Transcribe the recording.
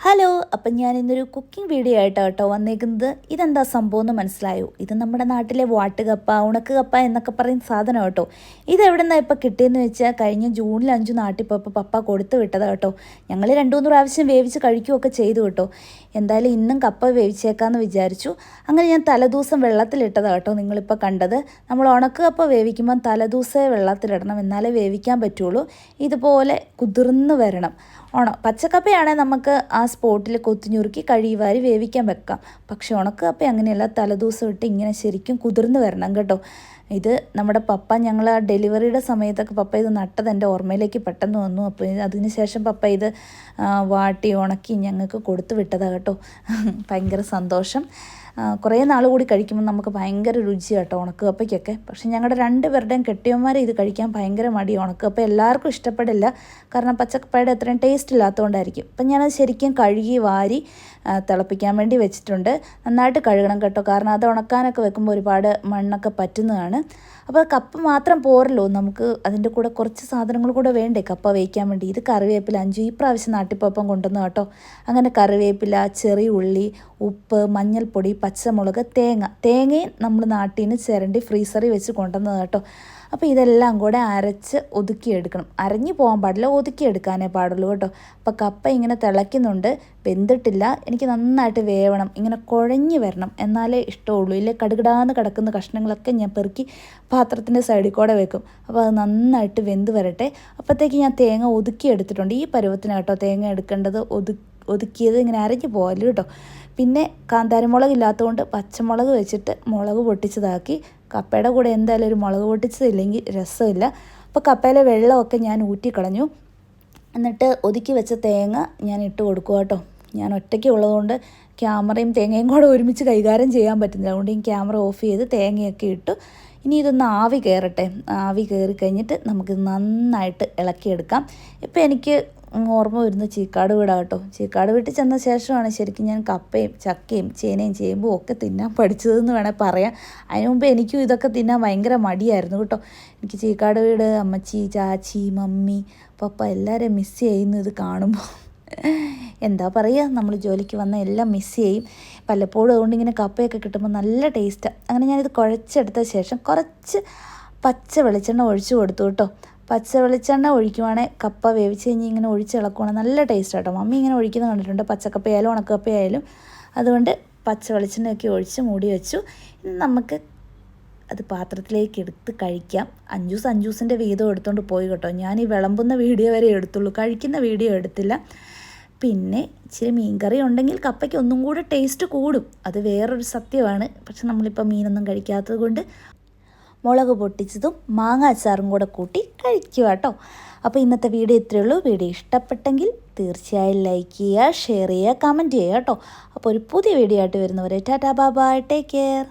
Hello, അപ്പം ഞാൻ ഇന്നൊരു കുക്കിംഗ് വീഡിയോ ആയിട്ടാണ് കേട്ടോ വന്നേക്കുന്നത്. ഇതെന്താ സംഭവം എന്ന് മനസ്സിലായോ? ഇത് നമ്മുടെ നാട്ടിലെ വാട്ടുകപ്പ, ഉണക്ക് കപ്പ എന്നൊക്കെ പറയുന്ന സാധനം കേട്ടോ. ഇതെവിടെ നിന്നാണ് ഇപ്പോൾ കിട്ടിയെന്ന് വെച്ചാൽ കഴിഞ്ഞ ജൂണിൽ 5 നാട്ടിൽ പോയപ്പോൾ പപ്പ കൊടുത്തു വിട്ടതാണ് കേട്ടോ. ഞങ്ങൾ 2-3 പ്രാവശ്യം വേവിച്ച് കഴിക്കുകയൊക്കെ ചെയ്തു കേട്ടോ. എന്തായാലും ഇന്നും കപ്പ വേവിച്ചേക്കാമെന്ന് വിചാരിച്ചു. അങ്ങനെ ഞാൻ തലേദിവസം വെള്ളത്തിലിട്ടതാണ് കേട്ടോ നിങ്ങളിപ്പോൾ കണ്ടത്. നമ്മൾ ഉണക്ക് കപ്പ വേവിക്കുമ്പം തലേദിവസമേ വെള്ളത്തിലിടണം, എന്നാലേ വേവിക്കാൻ പറ്റുള്ളൂ. ഇതുപോലെ കുതിർന്ന് വരണം. പച്ചക്കപ്പയാണെങ്കിൽ നമുക്ക് ആ സ്പോട്ടിൽ കൊത്തിഞ്ഞുറുക്കി കഴുകിവാരി വേവിക്കാൻ വെക്കാം. പക്ഷെ ഉണക്കക്കപ്പ അങ്ങനെയല്ല, തലേദിവസം ഇട്ട് ഇങ്ങനെ ശരിക്കും കുതിർന്ന് വരണം കേട്ടോ. ഇത് നമ്മുടെ പപ്പ ഞങ്ങൾ ആ ഡെലിവറിയുടെ സമയത്തൊക്കെ പപ്പ ഇത് നട്ടത് എൻ്റെ ഓർമ്മയിലേക്ക് പെട്ടെന്ന് വന്നു. അപ്പോൾ അതിന് ശേഷം പപ്പ ഇത് വാട്ടി ഉണക്കി ഞങ്ങൾക്ക് കൊടുത്തു വിട്ടതാണ് കേട്ടോ. ഭയങ്കര സന്തോഷം. കുറേ നാൾ കൂടി കഴിക്കുമ്പോൾ നമുക്ക് ഭയങ്കര രുചിയാണ് കേട്ടോ ഉണക്കക്കപ്പയ്ക്കൊക്കെ. പക്ഷേ ഞങ്ങളുടെ 2 പേരുടെയും കെട്ടിയന്മാരെ ഇത് കഴിക്കാൻ ഭയങ്കര മടി. ഉണക്കക്കപ്പ എല്ലാവർക്കും ഇഷ്ടപ്പെടില്ല, കാരണം പച്ചക്കപ്പയുടെ അത്രയും ടേസ്റ്റ് ഇല്ലാത്തതുകൊണ്ടായിരിക്കും. അപ്പം ഞാനത് ശരിക്കും കഴുകി വാരി തിളപ്പിക്കാൻ വേണ്ടി വെച്ചിട്ടുണ്ട്. നന്നായിട്ട് കഴുകണം കേട്ടോ, കാരണം അത് ഉണക്കാനൊക്കെ വെക്കുമ്പോൾ ഒരുപാട് മണ്ണൊക്കെ പറ്റുന്നതാണ്. അപ്പോൾ കപ്പ മാത്രം പോരല്ലോ, നമുക്ക് അതിൻ്റെ കൂടെ കുറച്ച് സാധനങ്ങൾ കൂടെ വേണ്ടേ കപ്പ വേവിക്കാൻ വേണ്ടി. ഇത് കറിവേപ്പില 5 ഈ പ്രാവശ്യം നാട്ടിപ്പോപ്പം കൊണ്ടുവന്നു കേട്ടോ. അങ്ങനെ കറിവേപ്പില, ചെറിയ ഉള്ളി, ഉപ്പ്, മഞ്ഞൾപ്പൊടി, പച്ചമുളക്, തേങ്ങയും നമ്മൾ നാട്ടിൽ നിന്ന് ചിരണ്ടി ഫ്രീസറിൽ വെച്ച് കൊണ്ടുവന്നത് കേട്ടോ. അപ്പോൾ ഇതെല്ലാം കൂടെ അരച്ച് ഒതുക്കിയെടുക്കണം. അരഞ്ഞു പോകാൻ പാടില്ല, ഒതുക്കിയെടുക്കാനേ പാടുള്ളൂ കേട്ടോ. അപ്പോൾ കപ്പ ഇങ്ങനെ തിളയ്ക്കുന്നുണ്ട്, വെന്തിട്ടില്ല. എനിക്ക് നന്നായിട്ട് വേവണം, ഇങ്ങനെ കുഴഞ്ഞ് വരണം, എന്നാലേ ഇഷ്ടമുള്ളൂ. ഇല്ലേ കടുകിടാന്ന് കിടക്കുന്ന കഷ്ണങ്ങളൊക്കെ ഞാൻ പെറുക്കി പാത്രത്തിൻ്റെ സൈഡിൽ കൂടെ വെക്കും. അപ്പോൾ അത് നന്നായിട്ട് വെന്ത് വരട്ടെ. അപ്പോഴത്തേക്ക് ഞാൻ തേങ്ങ ഒതുക്കിയെടുത്തിട്ടുണ്ട്. ഈ പരുവത്തിന് കേട്ടോ തേങ്ങ എടുക്കേണ്ടത്. ഒതുക്കിയത് ഇങ്ങനെ അരഞ്ഞു പോകല്ലോ കേട്ടോ. പിന്നെ കാന്താരിമുളക് ഇല്ലാത്തതുകൊണ്ട് പച്ചമുളക് വെച്ചിട്ട് മുളക് പൊട്ടിച്ചതാക്കി. കപ്പയുടെ കൂടെ എന്തായാലും ഒരു മുളക് പൊട്ടിച്ചതില്ലെങ്കിൽ രസമില്ല. അപ്പോൾ കപ്പയിലെ വെള്ളമൊക്കെ ഞാൻ ഊറ്റിക്കളഞ്ഞു. എന്നിട്ട് ഒതുക്കി വെച്ച തേങ്ങ ഞാൻ ഇട്ട് കൊടുക്കുക കേട്ടോ. ഞാൻ ഒറ്റയ്ക്ക് ഉള്ളതുകൊണ്ട് ക്യാമറയും തേങ്ങയും കൂടെ ഒരുമിച്ച് കൈകാര്യം ചെയ്യാൻ പറ്റുന്നില്ല. അതുകൊണ്ട് ഈ ക്യാമറ ഓഫ് ചെയ്ത് തേങ്ങയൊക്കെ ഇട്ടു. ഇനി ഇതൊന്ന് ആവി കയറട്ടെ. ആവി കയറി കഴിഞ്ഞിട്ട് നമുക്ക് നന്നായിട്ട് ഇളക്കിയെടുക്കാം. ഇപ്പോൾ എനിക്ക് ഓർമ്മ വരുന്ന ചീക്കാട് വീടാണ് കേട്ടോ. ചീക്കാട് വീട്ടിൽ ചെന്ന ശേഷമാണ് ശരിക്കും ഞാൻ കപ്പയും ചക്കയും ചേനയും ചേമ്പും ഒക്കെ തിന്നാൻ പഠിച്ചതെന്ന് വേണേൽ പറയാം. അതിന് മുമ്പ് എനിക്കും ഇതൊക്കെ തിന്നാൻ ഭയങ്കര മടിയായിരുന്നു കേട്ടോ. എനിക്ക് ചീക്കാട് വീട്, അമ്മച്ചി, ചാച്ചി, മമ്മി, പപ്പ എല്ലാവരെയും മിസ് ചെയ്യുന്നു ഇത് കാണുമ്പോൾ. എന്താ പറയുക, നമ്മൾ ജോലിക്ക് വന്ന എല്ലാം മിസ് ചെയ്യും പലപ്പോഴും. അതുകൊണ്ട് ഇങ്ങനെ കപ്പയൊക്കെ കിട്ടുമ്പോൾ നല്ല ടേസ്റ്റാണ്. അങ്ങനെ ഞാനിത് കുഴച്ചെടുത്ത ശേഷം കുറച്ച് പച്ച വെളിച്ചെണ്ണ ഒഴിച്ചു കൊടുത്തു കേട്ടോ. പച്ച വെളിച്ചെണ്ണ ഒഴിക്കുവാണെങ്കിൽ കപ്പ വേവിച്ച് കഴിഞ്ഞ് ഇങ്ങനെ ഒഴിച്ചിളക്കുവാണെങ്കിൽ നല്ല ടേസ്റ്റ് കേട്ടോ. മമ്മി ഇങ്ങനെ ഒഴിക്കുന്നത് കണ്ടിട്ടുണ്ട്, പച്ചക്കപ്പയായാലും ഉണക്കക്കപ്പയായാലും. അതുകൊണ്ട് പച്ച വെളിച്ചെണ്ണയൊക്കെ ഒഴിച്ച് മൂടി വെച്ചു. ഇനി നമുക്ക് അത് പാത്രത്തിലേക്ക് എടുത്ത് കഴിക്കാം. അഞ്ചൂസിൻ്റെ വീതം എടുത്തുകൊണ്ട് പോയി കേട്ടോ. ഞാൻ ഈ വിളമ്പുന്ന വീഡിയോ വരെ എടുത്തുള്ളൂ, കഴിക്കുന്ന വീഡിയോ എടുത്തില്ല. പിന്നെ ഇച്ചിരി മീൻകറി ഉണ്ടെങ്കിൽ കപ്പയ്ക്ക് ഒന്നും കൂടെ ടേസ്റ്റ് കൂടും, അത് വേറൊരു സത്യമാണ്. പക്ഷെ നമ്മളിപ്പോൾ മീനൊന്നും കഴിക്കാത്തത് കൊണ്ട് മുളക് പൊട്ടിച്ചതും മാങ്ങ അച്ചാറും കൂടെ കൂട്ടി കഴിക്കുക കേട്ടോ. അപ്പോൾ ഇന്നത്തെ വീഡിയോ ഇത്രയേ ഉള്ളൂ. വീഡിയോ ഇഷ്ടപ്പെട്ടെങ്കിൽ തീർച്ചയായും ലൈക്ക് ചെയ്യുക, ഷെയർ ചെയ്യുക, കമൻറ്റ് ചെയ്യുക കേട്ടോ. അപ്പോൾ ഒരു പുതിയ വീഡിയോ ആയിട്ട് വരുന്നവരെ tata bye bye, take care.